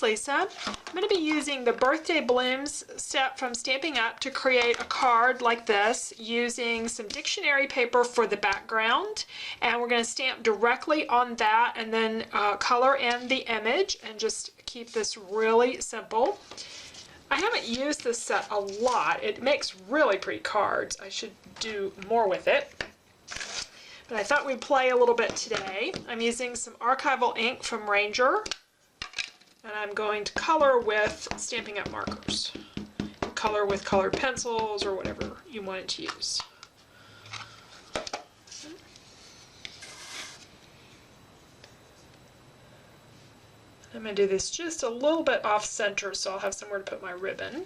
Lisa. I'm going to be using the birthday blooms set from Stampin' Up! To create a card like this using some dictionary paper for the background, and we're going to stamp directly on that and then color in the image and just keep this really simple. I haven't used this set a lot. It makes really pretty cards. I should do more with it. But I thought we'd play a little bit today. I'm using some archival ink from Ranger, and I'm going to color with Stampin' Up! Markers. Color with colored pencils or whatever you want it to use. I'm going to do this just a little bit off center so I'll have somewhere to put my ribbon.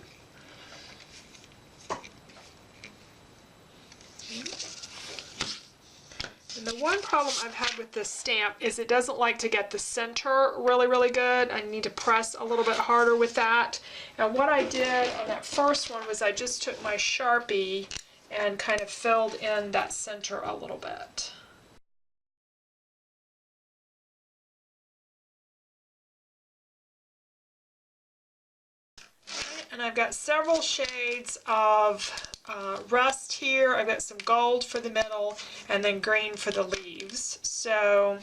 And the one problem I've had with this stamp is it doesn't like to get the center really good. I need to press a little bit harder with that. And what I did on that first one was I just took my Sharpie and kind of filled in that center a little bit. And I've got several shades of rust here. I've got some gold for the middle and then green for the leaves. So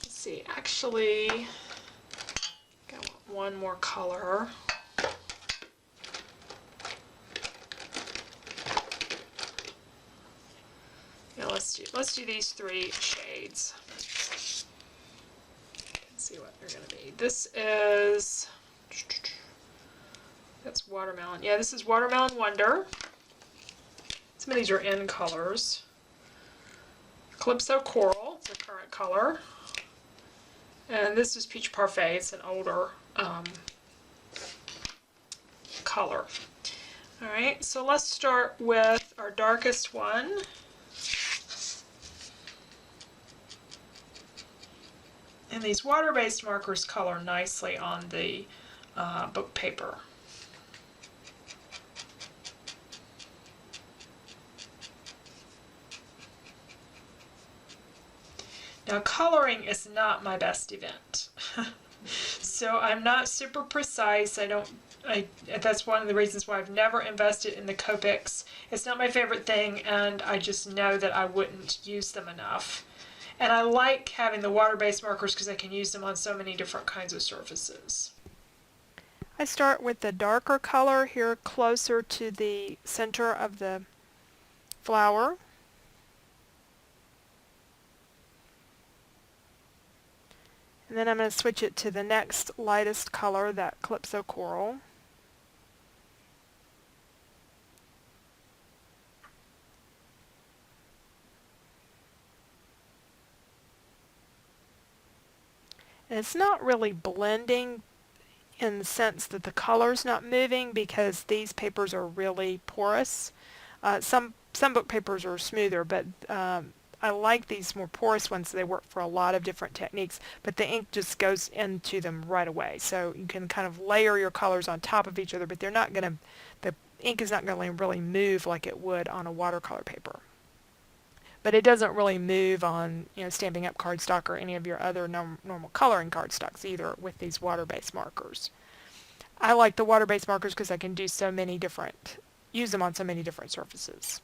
let's see, actually I want one more color. Yeah, let's do these three shades. Let's see what they're going to be. This is, that's Watermelon. Yeah, this is Watermelon Wonder. Some of these are in colors. Calypso Coral, it's a current color. And this is Peach Parfait, it's an older color. Alright, so let's start with our darkest one. And these water-based markers color nicely on the book paper. Now, coloring is not my best event, so I'm not super precise. That's one of the reasons why I've never invested in the Copics. It's not my favorite thing, and I just know that I wouldn't use them enough. And I like having the water-based markers because I can use them on so many different kinds of surfaces. I start with the darker color here closer to the center of the flower. And then I'm going to switch it to the next lightest color, that Calypso Coral. And it's not really blending in the sense that the color's not moving because these papers are really porous. Some book papers are smoother, but I like these more porous ones. They work for a lot of different techniques, but the ink just goes into them right away. So you can kind of layer your colors on top of each other, but they're not going to, the ink is not going to really move like it would on a watercolor paper. But it doesn't really move on, Stampin' Up! Cardstock or any of your other normal coloring cardstocks either with these water-based markers. I like the water-based markers because I can do use them on so many different surfaces.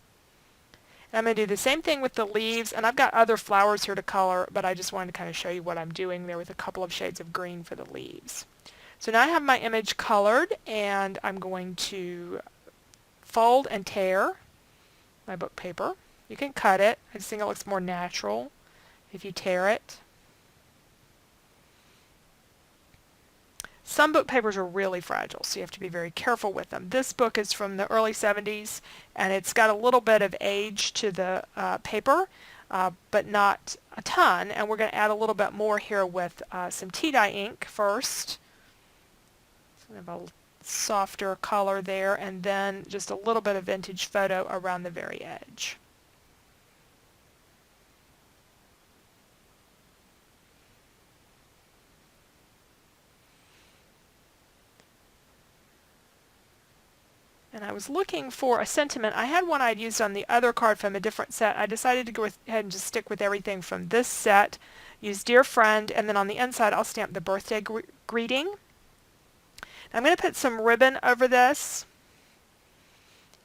I'm going to do the same thing with the leaves, and I've got other flowers here to color, but I just wanted to kind of show you what I'm doing there with a couple of shades of green for the leaves. So now I have my image colored, and I'm going to fold and tear my book paper. You can cut it. I just think it looks more natural if you tear it. Some book papers are really fragile, so you have to be very careful with them. This book is from the early 70s, and it's got a little bit of age to the paper, but not a ton. And we're going to add a little bit more here with some tea dye ink first. So we have a softer color there, and then just a little bit of vintage photo around the very edge. And I was looking for a sentiment. I had one I'd used on the other card from a different set. I decided to go ahead and just stick with everything from this set. Use Dear Friend, and then on the inside I'll stamp the birthday greeting. I'm going to put some ribbon over this,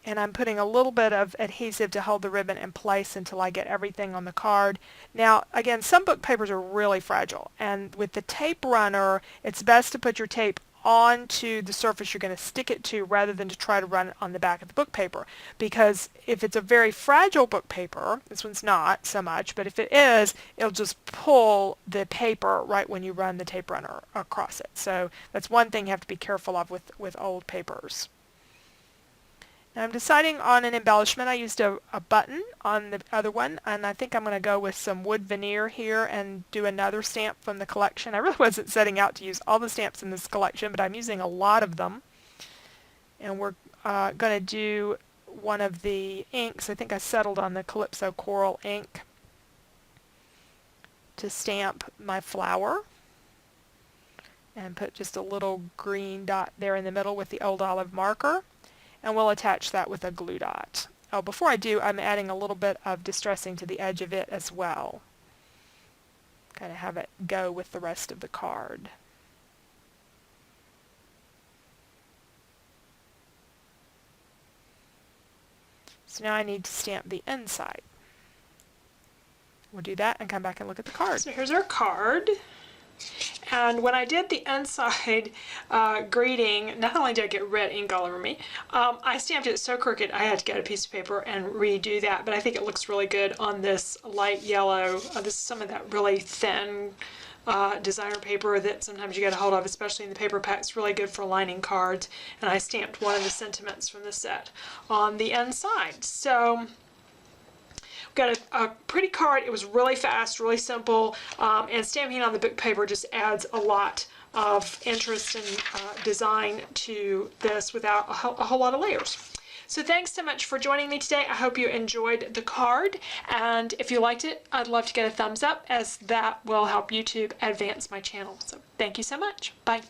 and I'm putting a little bit of adhesive to hold the ribbon in place until I get everything on the card. Now, again, some book papers are really fragile, and with the tape runner, it's best to put your tape onto the surface you're going to stick it to rather than to try to run it on the back of the book paper, because if it's a very fragile book paper, this one's not so much, but if it is, it'll just pull the paper right when you run the tape runner across it. So that's one thing you have to be careful of with old papers. Now I'm deciding on an embellishment. I used a button on the other one, and I think I'm going to go with some wood veneer here and do another stamp from the collection. I really wasn't setting out to use all the stamps in this collection, but I'm using a lot of them. And we're going to do one of the inks. I think I settled on the Calypso Coral ink to stamp my flower. And put just a little green dot there in the middle with the Old Olive marker. And we'll attach that with a glue dot. Oh, before I do, I'm adding a little bit of distressing to the edge of it as well. Kind of have it go with the rest of the card. So now I need to stamp the inside. We'll do that and come back and look at the card. So here's our card. And when I did the inside greeting, not only did I get red ink all over me, I stamped it so crooked I had to get a piece of paper and redo that, but I think it looks really good on this light yellow. This is some of that really thin designer paper that sometimes you get a hold of, especially in the paper packs. Really good for lining cards, and I stamped one of the sentiments from the set on the inside. So got a pretty card. It was really fast, really simple, and stamping on the book paper just adds a lot of interest and design to this without a whole lot of layers. So thanks so much for joining me today. I hope you enjoyed the card, and if you liked it, I'd love to get a thumbs up, as that will help YouTube advance my channel. So thank you so much. Bye.